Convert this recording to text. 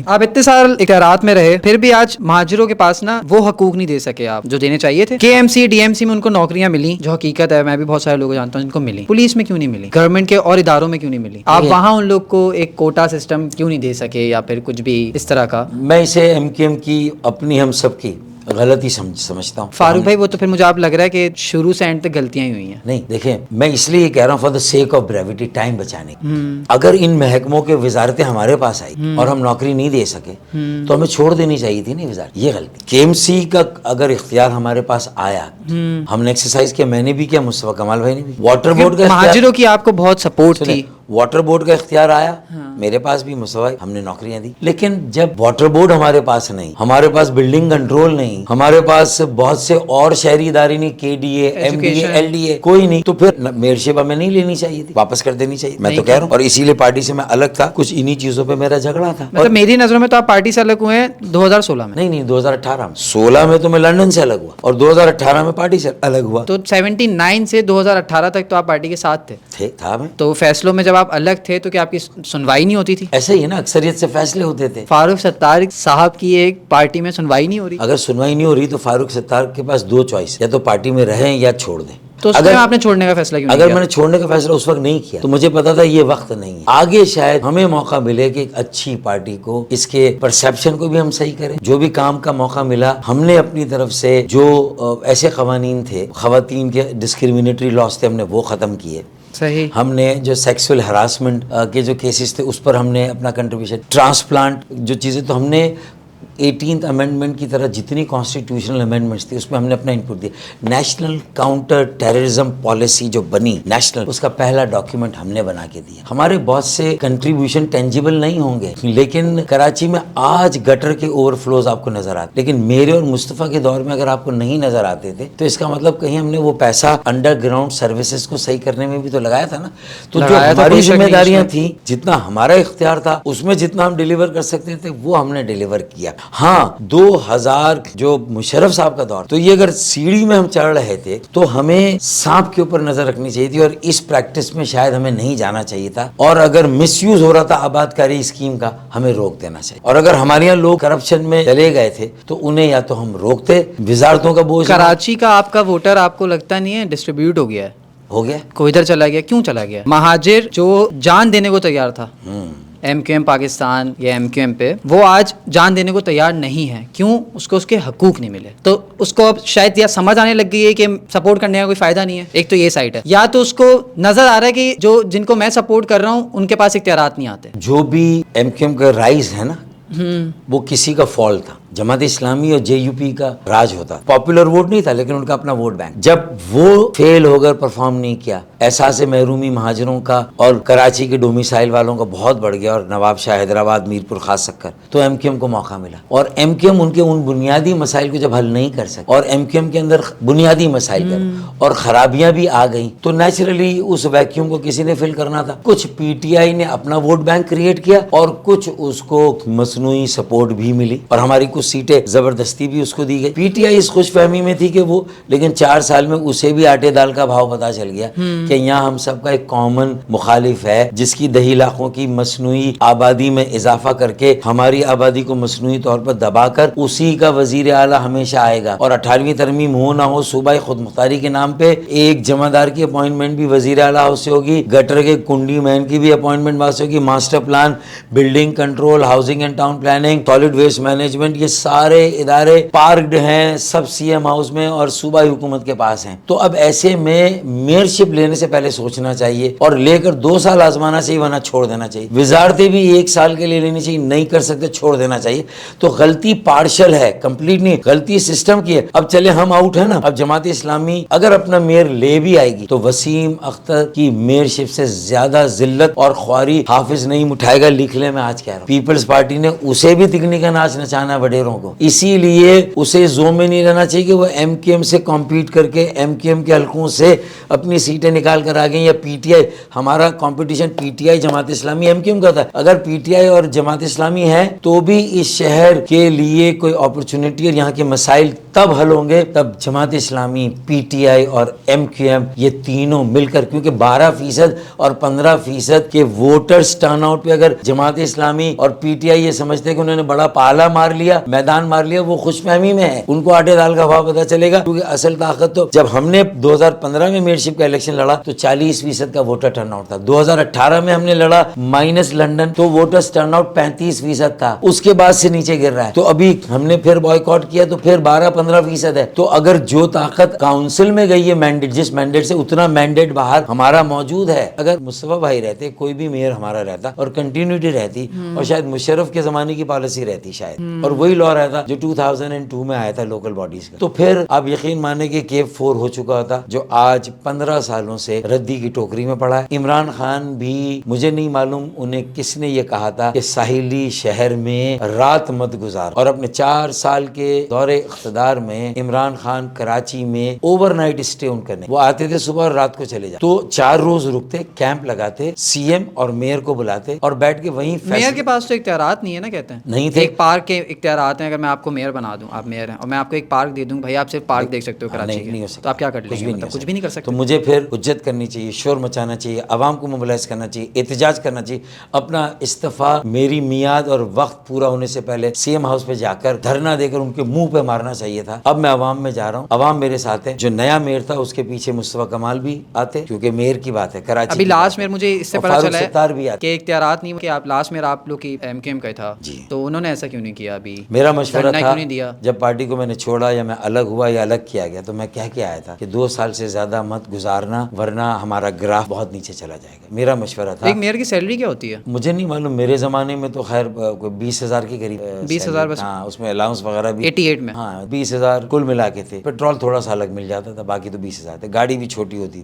آپ اتنے سال اختیارات میں رہے پھر بھی آج مہاجروں کے پاس نا وہ حقوق نہیں دے سکے آپ جو دینے چاہیے تھے. KMC DMC میں ان کو نوکریاں ملی جو حقیقت ہے, میں بھی بہت سارے لوگ جانتا ہوں جن کو ملی, پولیس میں کیوں نہیں ملی, گورنمنٹ کے اور اداروں میں کیوں نہیں ملی, آپ وہاں ان لوگ کو ایک کوٹا سسٹم کیوں نہیں دے سکے یا پھر کچھ بھی اس طرح کا. میں اسے MKM کی اپنی ہم سب کی غلطی سمجھتا ہوں. فاروق بھائی وہ تو پھر مجھے آپ لگ رہا ہے کہ شروع سے اینڈ تک غلطیاں ہی ہوئی ہیں. نہیں دیکھیں, میں اس لیے کہہ رہا ہوں for the sake of brevity, time بچانے کی. اگر ان محکموں کے وزارتیں ہمارے پاس آئی اور ہم نوکری نہیں دے سکے تو ہمیں چھوڑ دینی چاہیے تھی نا وزارت. یہ غلطی. KMC کا اگر اختیار ہمارے پاس آیا, ہم نے ایکسرسائز کیا, میں نے بھی کیا, مصطفیٰ کمال بھائی نے بھی. واٹر بورڈ کا مہاجروں کی آپ کو بہت سپورٹ تھی. واٹر بورڈ کا اختیار آیا میرے پاس بھی, مصطفیٰ, ہم نے نوکریاں دی. لیکن جب واٹر بورڈ ہمارے پاس نہیں, ہمارے پاس بلڈنگ کنٹرول نہیں, ہمارے پاس بہت سے اور شہری ادارے نہیں, KDA MDA LDA کوئی نہیں, تو پھر میئرشپ ہمیں نہیں لینی چاہیے تھی, واپس کر دینی چاہیے. میں تو کہہ رہا ہوں, اور اسی لیے پارٹی سے میں الگ تھا, کچھ انہی چیزوں پہ میرا جھگڑا تھا. مطلب میری نظروں میں تو آپ پارٹی سے الگ ہوئے ہیں 2016 میں. نہیں 2018 میں. 16 میں تو میں لندن سے الگ ہوا اور 2018 میں پارٹی سے الگ ہوا. تو 79 سے 2018 تک تو آپ پارٹی کے ساتھ تھے. تھا میں. تو فیصلوں میں جب آپ الگ تھے تو کیا آپ کی سنوائی نہیں ہوتی تھی؟ ایسا ہی ہے نا, اکثریت سے فیصلے ہوتے تھے. فاروق ستار صاحب کی ایک پارٹی میں سنوائی نہیں ہو رہی. اگر سنوائی نہیں ہو رہی تو فاروق ستار کے پاس دو چوائس, یا تو پارٹی میں رہیں یا چھوڑ دیں. تو اس میں آپ نے چھوڑنے کا فیصلہ کیوں نہیں اگر کیا؟ میں نے چھوڑنے کا فیصلہ اس وقت نہیں کیا تو مجھے پتا تھا یہ وقت نہیں ہے. آگے شاید ہمیں موقع ملے کہ ایک اچھی پارٹی کو, اس کے پرسیپشن کو بھی ہم صحیح کریں. جو بھی کام کا موقع ملا, ہم نے اپنی طرف سے جو ایسے قوانین تھے, خواتین کے ڈسکریمنیٹری لاز تھے, ہم نے وہ ختم کیے. صحیح. ہم نے جو سیکسول ہراسمنٹ کے جو کیسز تھے اس پر ہم نے اپنا کنٹریبیوشن, ٹرانسپلانٹ جو چیزیں, تو ہم نے 18th امینڈمنٹ کی طرح جتنی کانسٹیٹیوشنل امینڈمنٹس تھی اس میں ہم نے اپنا انپٹ دیا. نیشنل کاؤنٹر ٹیررزم پالیسی جو بنی نیشنل, اس کا پہلا ڈاکیومنٹ ہم نے بنا کے دیا. ہمارے بہت سے کنٹریبیوشن ٹینجیبل نہیں ہوں گے, لیکن کراچی میں آج گٹر کے اوور فلوز آپ کو نظر آتے, لیکن میرے اور مصطفیٰ کے دور میں اگر آپ کو نہیں نظر آتے تھے تو اس کا مطلب کہیں ہم نے وہ پیسہ انڈر گراؤنڈ سروسز کو صحیح کرنے میں بھی تو لگایا تھا نا. تو جو ہماری ذمہ داریاں تھیں, جتنا ہمارا اختیار تھا, اس میں جتنا ہم ڈیلیور کر سکتے تھے وہ ہم نے ڈیلیور کیا. ہاں 2000 جو مشرف صاحب کا دور, تو یہ اگر سیڑھی میں ہم چڑھ رہے تھے تو ہمیں سانپ کے اوپر نظر رکھنی چاہیے تھی, اور اس پریکٹس میں شاید ہمیں نہیں جانا چاہیے تھا. اور اگر مس یوز ہو رہا تھا آباد کاری اسکیم کا, ہمیں روک دینا چاہیے. اور اگر ہمارے یہاں لوگ کرپشن میں چلے گئے تھے تو انہیں یا تو ہم روکتے, وزارتوں کا بوجھ. کراچی کا آپ کا ووٹر آپ کو لگتا نہیں ہے ڈسٹریبیوٹ ہو گیا ہے؟ ہو گیا. کوئی ادھر چلا گیا, کیوں چلا گیا؟ مہاجر جو جان دینے کو تیار تھا MQM پاکستان یا MQM پہ, وہ آج جان دینے کو تیار نہیں ہے. کیوں؟ اس کو اس کے حقوق نہیں ملے. تو اس کو اب شاید یا سمجھ آنے لگ گئی ہے کہ سپورٹ کرنے کا کوئی فائدہ نہیں ہے. ایک تو یہ سائڈ ہے, یا تو اس کو نظر آ رہا ہے کہ جو جن کو میں سپورٹ کر رہا ہوں ان کے پاس اختیارات نہیں آتے. جو بھی MQM کا رائز ہے نا, وہ کسی کا فالٹ تھا. جماعت اسلامی اور JUP کا راج ہوتا, پاپولر ووٹ نہیں تھا لیکن ان کا اپنا ووٹ بینک. جب وہ فیل ہو کر پرفارم نہیں کیا, احساس محرومی مہاجروں کا اور کراچی کے ڈومیسائل والوں کا بہت بڑھ گیا, اور نواب شاہ حیدرآباد, میرپور خاص سکر, تو MQM کو موقع ملا. اور MQM ان کے ان بنیادی مسائل کو جب حل نہیں کر سکے, اور MQM کے اندر بنیادی مسائل کر اور خرابیاں بھی آ گئیں, تو نیچرلی اس ویکیوم کو کسی نے فل کرنا تھا. کچھ PTI نے اپنا ووٹ بینک کریٹ کیا اور کچھ اس کو مصنوعی سپورٹ بھی ملی, اور ہماری کچھ سیٹیں زبردستی بھی اس کو دی گئی. PTI اس خوش فہمی میں تھی کہ وہ, لیکن 4 سال میں اسے بھی آٹے دال کا بھاؤ پتا چل گیا کہ یہاں ہم سب کا ایک کامن مخالف ہے, جس کی 10 لاکھوں کی مصنوعی آبادی میں اضافہ کر کے ہماری آبادی کو مصنوعی طور پر دبا کر اسی کا وزیر اعلیٰ ہمیشہ آئے گا. اور 18ویں ترمیم ہو نہ ہو, صوبائی خود مختاری کے نام پہ ایک جمع دار کی اپوائنٹمنٹ بھی وزیر اعلیٰ ہاؤس سے ہوگی, گٹر کے کنڈی مین کی بھی اپوائنٹمنٹ وہاں سے ہوگی, master plan, building control, housing and town planning, solid waste management, یہ سارے ادارے پارکڈ ہیں سب CM ہاؤس میں اور صوبائی حکومت کے پاس ہیں. تو اب ایسے میں میئرشپ لینے سے پہلے سوچنا چاہیے, اور لے کر 2 سال آزمانا چاہیے, ورنہ چھوڑ دینا چاہیے. وزارتیں بھی 1 سال کے لیے لینی چاہیے, نہیں کر سکتے چھوڑ دینا چاہیے. تو غلطی پارشل ہے, کمپلیٹ نہیں, غلطی سسٹم کی ہے. اب چلے ہم آؤٹ ہے نا, اب جماعت اسلامی اگر اپنا میئر لے بھی آئے گی تو وسیم اختر کی میئرشپ سے زیادہ ذلت اور خواری حافظ نہیں اٹھائے گا. لکھ لیں, میں آج کہہ رہا ہوں, پیپلز پارٹی نے اسے بھی تکنی کا ناچ نچانا ہے وڈیروں کو, اسی لیے اسے زوم میں نہیں رہنا چاہیے کہ وہ MQM سے کمپیٹ کر کے MQM کے حلقوں سے اپنی سیٹیں نکال کر آ گئیں, یا PTI. ہمارا competition PTI Jamaat Islami MQM کا تھا. اگر PTI اور جماعت اسلامی ہے تو بھی اس شہر کے لیے کوئی اپرچونٹی اور یہاں کے مسائل تب حل ہوں گے تب Jamaat Islami, P T I اور MQM یہ تینوں مل کر، کیونکہ 12% اور 15% کے ووٹرز ٹرن آؤٹ پہ اگر جماعت اسلامی اور پی ٹی آئی یہ سمجھتے کہ انہوں نے بڑا پالا مار لیا، میدان مار لیا، وہ خوش فہمی میں ہے، ان کو آٹے دال کا بھاؤ پتہ چلے گا، کیونکہ اصل طاقت تو جب ہم نے 2015 میں میئرشپ کا الیکشن لڑا تو 40% کا ووٹر ٹرن آؤٹ تھا، 2018 میں ہم نے لڑا مائنس لنڈن تو ووٹرز ٹرن آؤٹ 35% تھا، اس کے بعد سے نیچے گر رہا ہے، تو ابھی ہم نے پھر بائیکاٹ کیا تو پھر 12-15% ہے، تو اگر جو طاقت کاؤنسل میں گئی ہے مینڈیٹ، جس مینڈیٹ سے اتنا مینڈیٹ باہر ہمارا موجود ہے، اگر مصطفیٰ بھائی رہتے، کوئی بھی میئر ہمارا رہتا اور کنٹینیوٹی رہتی اور شاید مشرف کے زمانے کی پالیسی رہتی شاید، اور وہی لا رہتا جو 2002 میں آیا تھا لوکل باڈیز کا، تو پھر آپ یقین مانیں کہ کیپ 4 ہو چکا ہوتا، جو آج 15 سالوں سے ردی کی ٹوکری میں پڑا ہے۔ عمران خان بھی مجھے نہیں معلوم انہیں کس نے یہ کہا تھا کہ ساحلی شہر میں رات مت گزار، اور اپنے 4 سال کے دور اقتدار میں عمران خان کراچی میں اوور نائٹ اسٹے ان کا نہیں، وہ آتے تھے صبح اور رات کو چلے جاتے، تو 4 روز رکتے، کیمپ لگاتے، CM اور میئر کو بلاتے اور بیٹھ کے وہیں میئر کے پاس تو اختیارات نہیں ہے نا، کہتے ہیں نہیں تھے، ایک پارک کے اختیارات ہیں، اگر میں آپ کو میئر بنا دوں، آپ میئر ہیں اور میں آپ کو ایک پارک دے دوں، بھائی آپ صرف پارک دیکھ سکتے ہو کراچی نہیں ہو کے، سکتا، تو آپ کیا کر لیں گے؟ مطلب کچھ بھی نہیں کر تو سکتے۔ مجھے پھر حجت کرنی چاہیے، شور مچانا چاہیے، عوام کو موبلائز کرنا چاہیے، احتجاج کرنا چاہیے، اپنا استعفیٰ میری میعاد اور وقت پورا ہونے سے پہلے CM ہاؤس پہ جا کر دھرنا دے کر ان کے منہ پہ مارنا چاہیے تھا۔ اب میں عوام میں جا رہا ہوں، عوام میرے ساتھ ہے، جو نیا میئر تھا اس کے پیچھے مصطفیٰ کمال بھی آتے، کیونکہ میئر کی بات ہے کراچی، ابھی لاسٹ میں مجھے اس سے پتہ چلا ہے ستار بھی آتے۔ کہ اختیارات نہیں کہ آپ لاسٹ میں آپ لوگ کی MQM کا تھا، جی، تو انہوں نے ایسا کیوں نہیں کیا؟ ابھی میرا مشورہ دھرنا تھا کیوں نہیں دیا؟ جب پارٹی کو میں نے چھوڑا یا میں الگ ہوا یا الگ کیا گیا تو میں کہہ کے آیا تھا کہ 2 سال سے زیادہ مت گزارنا ورنہ ہمارا گراف بہت نیچے چلا جائے گا، میرا مشورہ تھا۔ ایک میئر کی سیلری کیا ہوتی ہے؟ مجھے نہیں معلوم، میرے زمانے میں تو خیر کوئی 20,000 کے قریب 20,000 بس؟ ہاں، اس میں الاؤنس وغیرہ بھی 88 میں؟ ہاں 20,000 کل ملا کے تھے، پیٹرول تھوڑا سا الگ مل جاتا تھا، باقی تو 20,000 تھے، گاڑی بھی چھوٹی ہوتی تھی۔